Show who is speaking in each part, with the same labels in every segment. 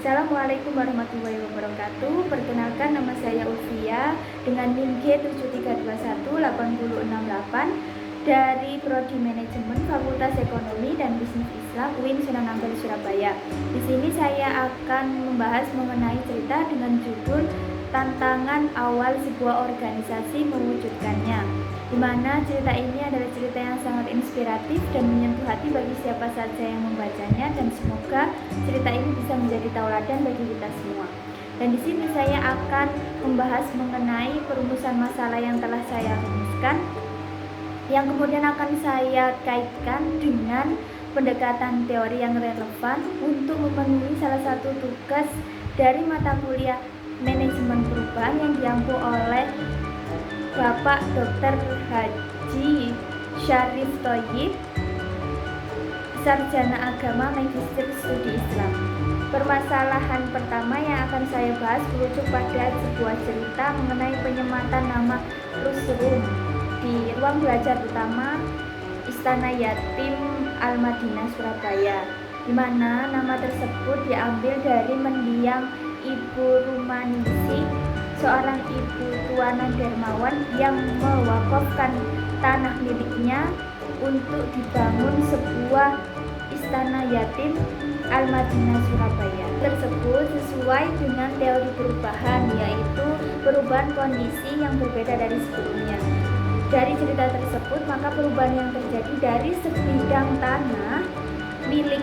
Speaker 1: Assalamualaikum warahmatullahi wabarakatuh. Perkenalkan, nama saya Ulfia dengan NIM G73218068 dari Prodi Manajemen Fakultas Ekonomi dan Bisnis Islam UIN Sunan Ampel Surabaya. Di sini saya akan membahas mengenai cerita dengan judul Tantangan Awal Sebuah Organisasi Mewujudkannya, di mana cerita ini adalah cerita yang sangat inspiratif dan menyentuh hati bagi siapa saja yang membacanya, dan semoga cerita ini bisa menjadi tauladan bagi kita semua. Dan di sini saya akan membahas mengenai perumusan masalah yang telah saya rumuskan, yang kemudian akan saya kaitkan dengan pendekatan teori yang relevan untuk memenuhi salah satu tugas dari mata kuliah Manajemen Perubahan yang diampu oleh Bapak Dr. Haji Syarif Thoyib, Sarjana Agama Magister Studi Islam. Permasalahan pertama yang akan saya bahas merujuk pada sebuah cerita mengenai penyematan nama Rusrum di ruang belajar utama Istana Yatim Al-Madinah Surabaya, di mana nama tersebut diambil dari mendiang Ibu Rumaningsih, seorang ibu tuanan dermawan yang mewakafkan tanah miliknya untuk dibangun sebuah istana yatim Al-Madinah Surabaya. Tersebut sesuai dengan teori perubahan, yaitu perubahan kondisi yang berbeda dari sebelumnya. Dari cerita tersebut, maka perubahan yang terjadi dari sebidang tanah milik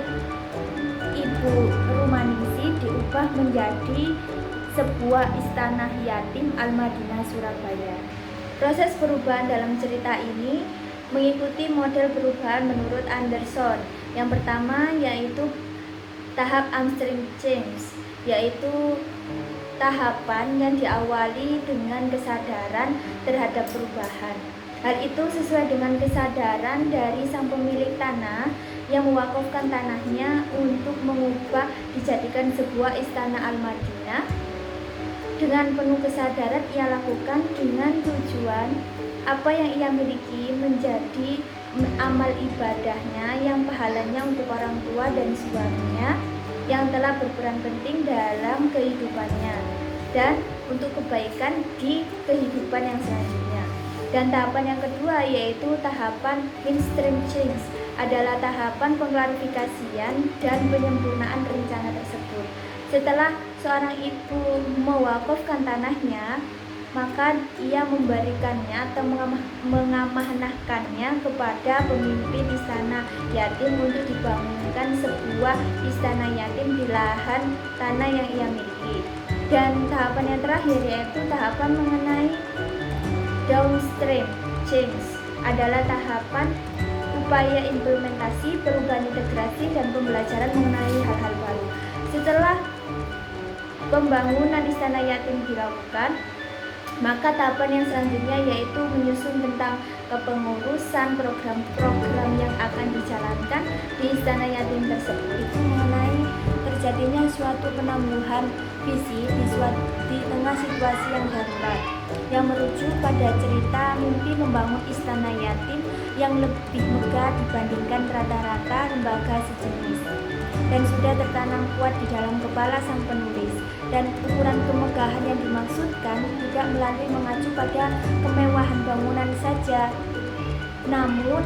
Speaker 1: Ibu Rumaningsih diubah menjadi sebuah istana yatim Al-Madinah Surabaya. Proses perubahan dalam cerita ini mengikuti model perubahan menurut Anderson. Yang pertama yaitu tahap upstream change, yaitu tahapan yang diawali dengan kesadaran terhadap perubahan. Hal itu sesuai dengan kesadaran dari sang pemilik tanah yang mewakafkan tanahnya untuk mengubah dijadikan sebuah istana Al-Madinah. Dengan penuh kesadaran ia lakukan dengan tujuan apa yang ia miliki menjadi amal ibadahnya yang pahalanya untuk orang tua dan suaminya yang telah berperan penting dalam kehidupannya dan untuk kebaikan di kehidupan yang selanjutnya. Dan tahapan yang kedua yaitu tahapan midstream change, adalah tahapan pengklarifikasian dan penyempurnaan rencana tersebut. Setelah seorang ibu mewakafkan tanahnya, maka ia memberikannya atau mengamanahkannya kepada pemimpin istana yatim untuk dibangunkan sebuah istana yatim di lahan tanah yang ia miliki. Dan tahapan yang terakhir yaitu tahapan mengenai downstream change, adalah tahapan upaya implementasi, perubahan integrasi, dan pembelajaran mengenai hal-hal baru. Setelah pembangunan istana yatim dilakukan, maka tahapan yang selanjutnya yaitu menyusun tentang kepengurusan program-program yang akan dijalankan di istana yatim tersebut. Itu mengenai terjadinya suatu penangguhan visi di tengah situasi yang darurat, yang merujuk pada cerita mimpi membangun istana yatim yang lebih megah dibandingkan rata-rata lembaga sejenis, dan sudah tertanam kuat di dalam kepala sang penulis. Dan ukuran kemegahan yang dimaksudkan tidak melalui mengacu pada kemewahan bangunan saja, namun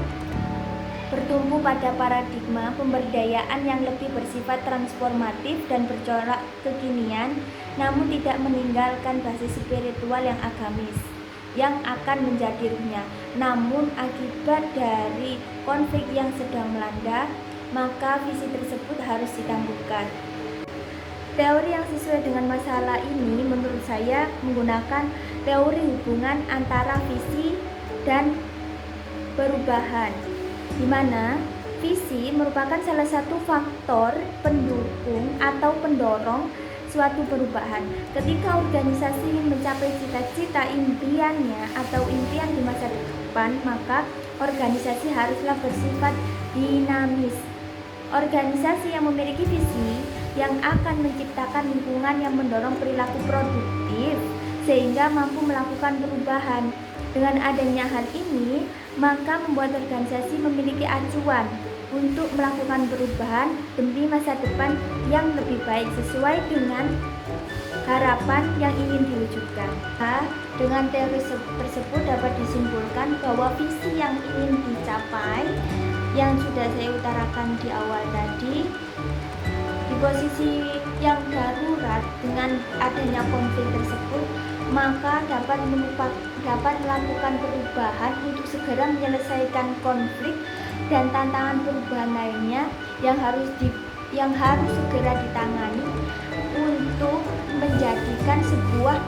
Speaker 1: bertumbuh pada paradigma pemberdayaan yang lebih bersifat transformatif dan bercorak kekinian, namun tidak meninggalkan basis spiritual yang agamis yang akan menjadi ruhnya. Namun akibat dari konflik yang sedang melanda, maka visi tersebut harus ditangguhkan. Teori yang sesuai dengan masalah ini menurut saya menggunakan teori hubungan antara visi dan perubahan, di mana visi merupakan salah satu faktor pendukung atau pendorong suatu perubahan. Ketika organisasi ingin mencapai cita-cita impiannya atau impian di masa depan, maka organisasi haruslah bersifat dinamis. Organisasi yang memiliki visi yang akan menciptakan lingkungan yang mendorong perilaku produktif sehingga mampu melakukan perubahan. Dengan adanya hal ini, maka membuat organisasi memiliki acuan untuk melakukan perubahan demi masa depan yang lebih baik sesuai dengan harapan yang ingin diwujudkan. Dengan teori tersebut dapat disimpulkan bahwa visi yang ingin dicapai yang sudah saya utarakan di awal tadi, di posisi yang darurat dengan adanya konflik tersebut, maka dapat melakukan perubahan untuk segera menyelesaikan konflik dan tantangan perubahan lainnya yang harus segera ditangani untuk menjadikan sebuah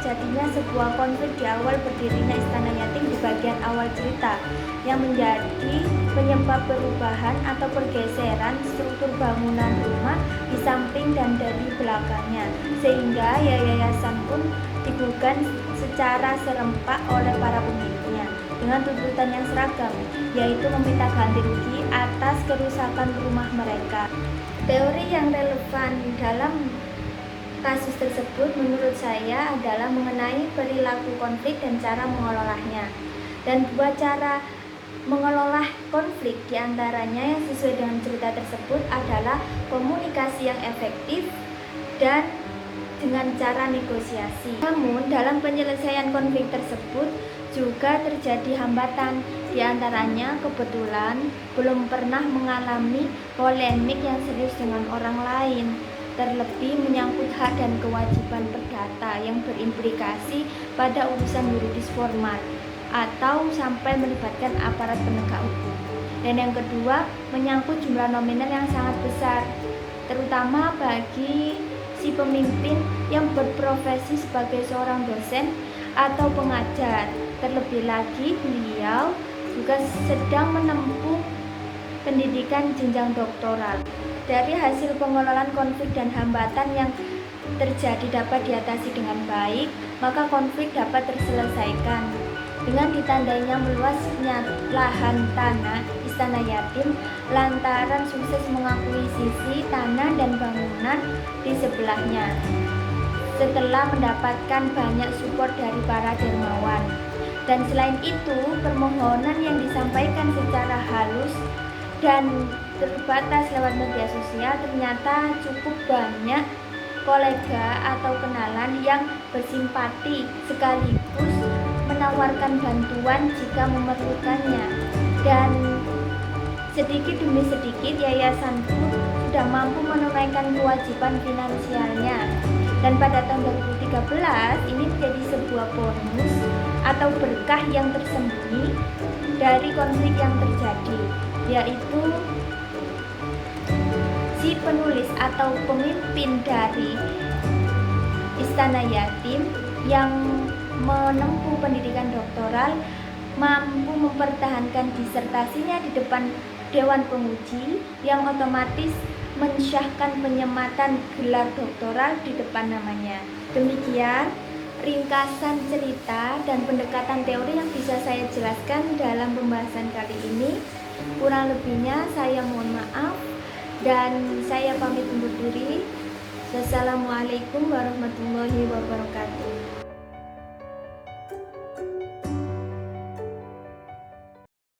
Speaker 1: jadinya sebuah konflik di awal berdirinya Istana Yatim di bagian awal cerita yang menjadi penyebab perubahan atau pergeseran struktur bangunan rumah di samping dan dari belakangnya, sehingga yayasan pun digugat secara serempak oleh para pemiliknya dengan tuntutan yang seragam, yaitu meminta ganti rugi atas kerusakan rumah mereka. Teori yang relevan dalam kasus tersebut menurut saya adalah mengenai perilaku konflik dan cara mengelolanya. Dan dua cara mengelola konflik diantaranya yang sesuai dengan cerita tersebut adalah komunikasi yang efektif dan dengan cara negosiasi. Namun dalam penyelesaian konflik tersebut juga terjadi hambatan, diantaranya kebetulan belum pernah mengalami polemik yang serius dengan orang lain, terlebih menyangkut hak dan kewajiban perdata yang berimplikasi pada urusan yuridis formal atau sampai melibatkan aparat penegak hukum. Dan yang kedua, menyangkut jumlah nominal yang sangat besar, terutama bagi si pemimpin yang berprofesi sebagai seorang dosen atau pengajar. Terlebih lagi beliau juga sedang menempuh pendidikan jenjang doktoral. Dari hasil pengelolaan konflik dan hambatan yang terjadi dapat diatasi dengan baik, maka konflik dapat terselesaikan. Dengan ditandainya meluasnya lahan tanah Istana Yatim lantaran sukses mengakuisisi tanah dan bangunan di sebelahnya setelah mendapatkan banyak support dari para dermawan. Dan selain itu, permohonan yang disampaikan secara halus dan terbatas lewat media sosial ternyata cukup banyak kolega atau kenalan yang bersimpati sekaligus menawarkan bantuan jika memerlukannya. Dan sedikit demi sedikit yayasan pun sudah mampu menunaikan kewajiban finansialnya. Dan pada tahun 2013 ini menjadi sebuah bonus atau berkah yang tersembunyi dari konflik yang terjadi, yaitu si penulis atau pemimpin dari Istana Yatim yang menempuh pendidikan doktoral mampu mempertahankan disertasinya di depan Dewan Penguji yang otomatis mensyahkan penyematan gelar doktoral di depan namanya. Demikian ringkasan cerita dan pendekatan teori yang bisa saya jelaskan dalam pembahasan kali ini. Kurang lebihnya saya mohon maaf dan saya pamit undur diri. Wassalamualaikum warahmatullahi wabarakatuh.